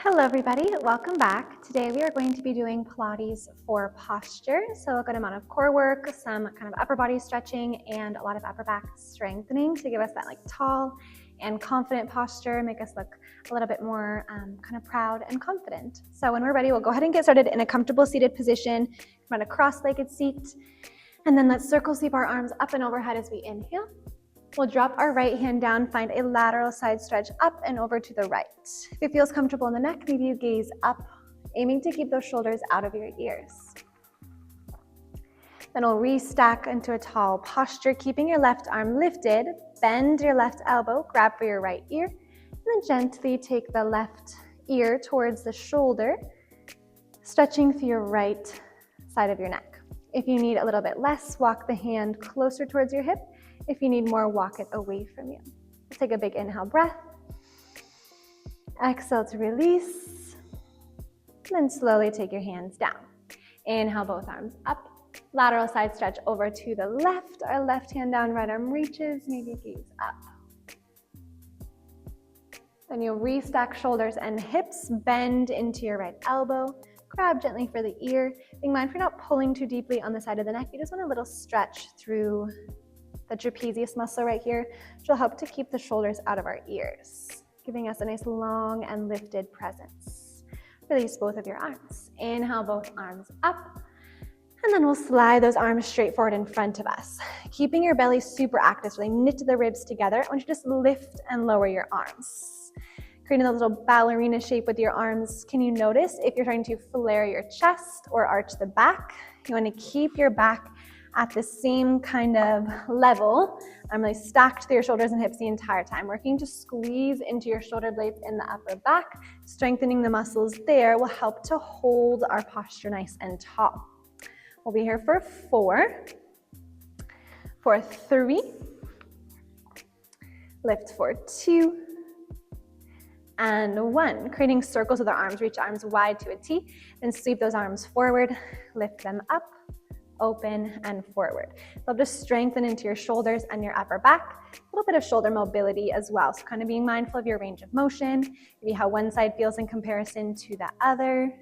Hello everybody, welcome back. Today we are going to be doing Pilates for posture. So a good amount of core work, some kind of upper body stretching, and a lot of upper back strengthening to give us that tall and confident posture, make us look a little bit more kind of proud and confident. So when we're ready, we'll go ahead and get started in a comfortable seated position. Come on a cross-legged seat, and then let's circle sweep our arms up and overhead as we inhale. We'll drop our right hand down, find a lateral side stretch up and over to the right. If it feels comfortable in the neck, maybe you gaze up, aiming to keep those shoulders out of your ears. Then we'll restack into a tall posture, keeping your left arm lifted, bend your left elbow, grab for your right ear, and then gently take the left ear towards the shoulder, stretching through your right side of your neck. If you need a little bit less, walk the hand closer towards your hip. If you need more, walk it away from you. Take a big inhale breath. Exhale to release. And then slowly take your hands down. Inhale, both arms up. Lateral side stretch over to the left. Our left hand down, right arm reaches, maybe gaze up. Then you'll restack shoulders and hips, bend into your right elbow. Grab gently for the ear. Being mindful you're not pulling too deeply on the side of the neck. You just want a little stretch through the trapezius muscle right here, which will help to keep the shoulders out of our ears, giving us a nice long and lifted presence. Release both of your arms. Inhale, both arms up. And then we'll slide those arms straight forward in front of us. Keeping your belly super active, so they knit the ribs together. I want you to just lift and lower your arms. Creating a little ballerina shape with your arms. Can you notice if you're trying to flare your chest or arch the back? You want to keep your back at the same kind of level. I'm really stacked through your shoulders and hips the entire time, working to squeeze into your shoulder blades in the upper back. Strengthening the muscles there will help to hold our posture nice and tall. We'll be here for 4, for 3, lift for 2, and 1. Creating circles with our arms, reach arms wide to a T, then sweep those arms forward, lift them up, open and forward. They'll just strengthen into your shoulders and your upper back. A little bit of shoulder mobility as well. So kind of being mindful of your range of motion, maybe how one side feels in comparison to the other.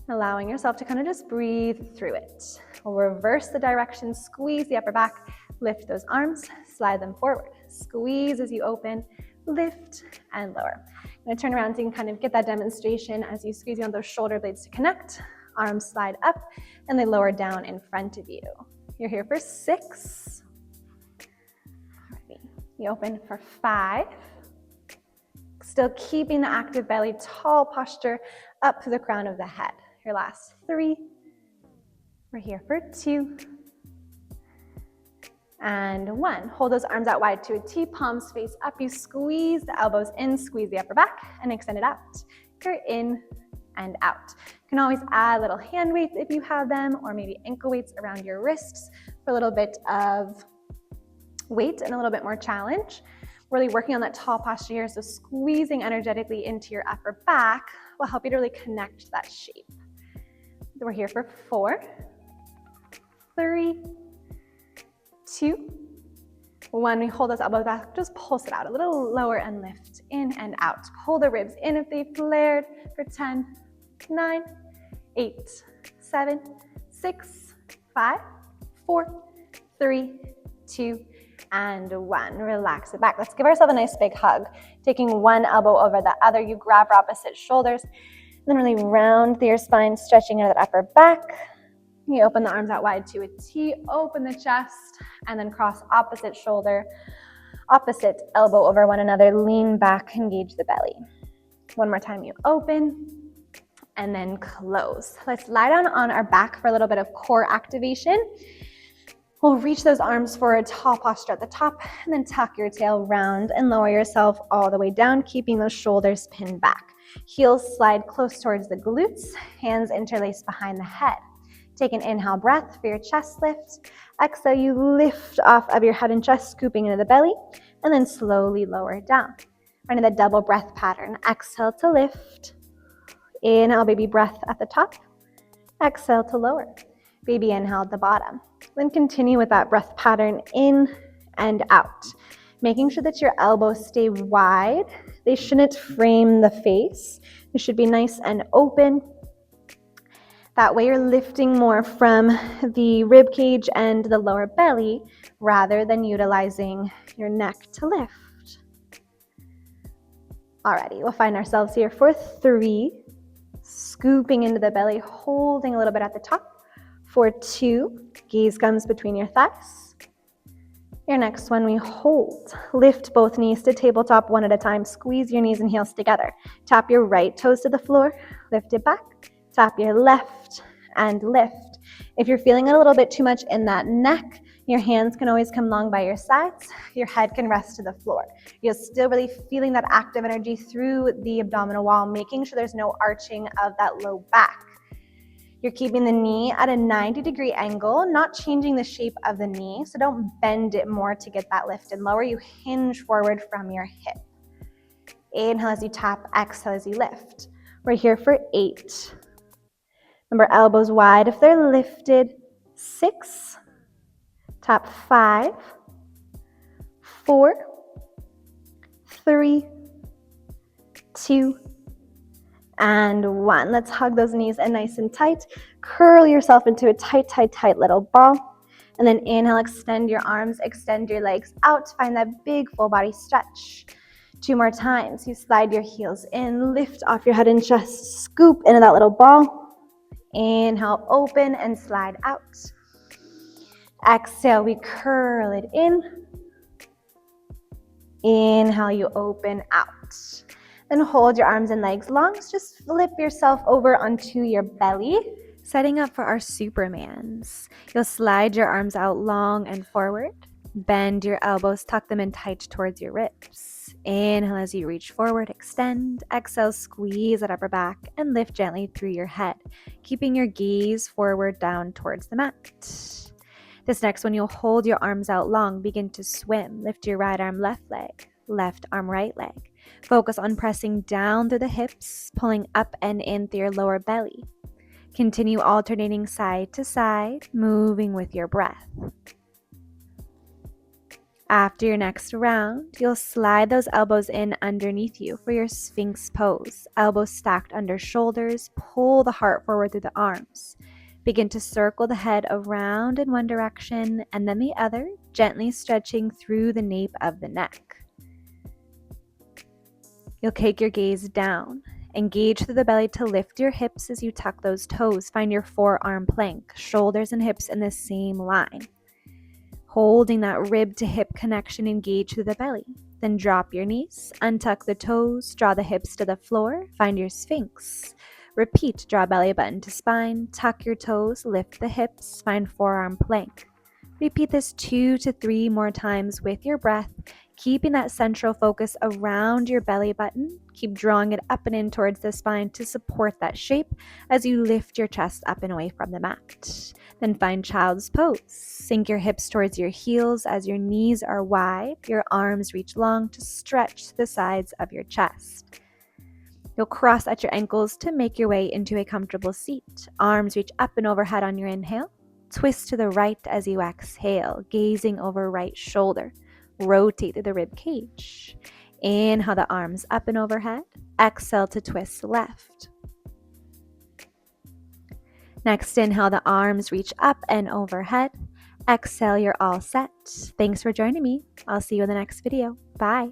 Allowing yourself to kind of just breathe through it. We'll reverse the direction, squeeze the upper back, lift those arms, slide them forward. Squeeze as you open, lift and lower. I'm going to turn around so you can kind of get that demonstration as you squeeze on those shoulder blades to connect. Arms slide up and they lower down in front of you. You're here for 6. You open for 5. Still keeping the active belly, tall posture up to the crown of the head. Your last 3. We're here for 2. And 1. Hold those arms out wide to a T, palms face up. You squeeze the elbows in, squeeze the upper back, and extend it out. You're in and out. You can always add little hand weights if you have them, or maybe ankle weights around your wrists for a little bit of weight and a little bit more challenge. Really working on that tall posture here, so squeezing energetically into your upper back will help you to really connect to that shape. So we're here for 4, 3, 2, 1. We hold those elbows back, just pulse it out a little lower and lift in and out. Pull the ribs in if they flared for 10, 9, 8, 7, 6, 5, 4, 3, 2, and 1. Relax it back. Let's give ourselves a nice big hug. Taking one elbow over the other, you grab our opposite shoulders, then really round through your spine, stretching into that upper back. You open the arms out wide to a T, open the chest, and then cross opposite shoulder, opposite elbow over one another, lean back, engage the belly. One more time, you open, and then close. Let's lie down on our back for a little bit of core activation. We'll reach those arms for a tall posture at the top, and then tuck your tail round and lower yourself all the way down, keeping those shoulders pinned back. Heels slide close towards the glutes, hands interlace behind the head. Take an inhale breath for your chest lift. Exhale, you lift off of your head and chest, scooping into the belly, and then slowly lower down. Finding the double breath pattern. Exhale to lift. Inhale, baby breath at the top. Exhale to lower. Baby inhale at the bottom. Then continue with that breath pattern in and out. Making sure that your elbows stay wide. They shouldn't frame the face. They should be nice and open. That way you're lifting more from the rib cage and the lower belly rather than utilizing your neck to lift. Alrighty, we'll find ourselves here for 3, scooping into the belly, holding a little bit at the top. For 2, gaze comes between your thighs. Your next one, we hold. Lift both knees to tabletop one at a time. Squeeze your knees and heels together. Tap your right toes to the floor. Lift it back. Tap your left and lift. If you're feeling a little bit too much in that neck, your hands can always come long by your sides. Your head can rest to the floor. You're still really feeling that active energy through the abdominal wall, making sure there's no arching of that low back. You're keeping the knee at a 90-degree angle, not changing the shape of the knee, so don't bend it more to get that lift and lower. You hinge forward from your hip. Inhale as you tap, exhale as you lift. We're here for 8. Remember, elbows wide if they're lifted. 6. Tap 5, 4, 3, 2, and 1. Let's hug those knees in nice and tight. Curl yourself into a tight, tight, tight little ball. And then inhale, extend your arms, extend your legs out. Find that big full body stretch. 2 more times. You slide your heels in, lift off your head and chest, scoop into that little ball. Inhale, open and slide out. Exhale, we curl it in. Inhale, you open out. Then hold your arms and legs long. Just flip yourself over onto your belly. Setting up for our Supermans. You'll slide your arms out long and forward. Bend your elbows, tuck them in tight towards your ribs. Inhale as you reach forward, extend. Exhale, squeeze that upper back and lift gently through your head, keeping your gaze forward down towards the mat. This next one, you'll hold your arms out long, begin to swim. Lift your right arm, left leg, left arm, right leg. Focus on pressing down through the hips, pulling up and in through your lower belly. Continue alternating side to side, moving with your breath. After your next round, you'll slide those elbows in underneath you for your Sphinx pose. Elbows stacked under shoulders, pull the heart forward through the arms. Begin to circle the head around in one direction and then the other, gently stretching through the nape of the neck. You'll take your gaze down. Engage through the belly to lift your hips as you tuck those toes. Find your forearm plank, shoulders and hips in the same line. Holding that rib to hip connection, engage through the belly. Then drop your knees, untuck the toes, draw the hips to the floor, find your Sphinx. Repeat, draw belly button to spine, tuck your toes, lift the hips, find forearm plank. Repeat this 2 to 3 more times with your breath, keeping that central focus around your belly button. Keep drawing it up and in towards the spine to support that shape as you lift your chest up and away from the mat. Then find child's pose. Sink your hips towards your heels as your knees are wide, your arms reach long to stretch the sides of your chest. You'll cross at your ankles to make your way into a comfortable seat. Arms reach up and overhead on your inhale. Twist to the right as you exhale, gazing over right shoulder. Rotate through the rib cage. Inhale the arms up and overhead. Exhale to twist left. Next, inhale the arms reach up and overhead. Exhale, you're all set. Thanks for joining me. I'll see you in the next video. Bye.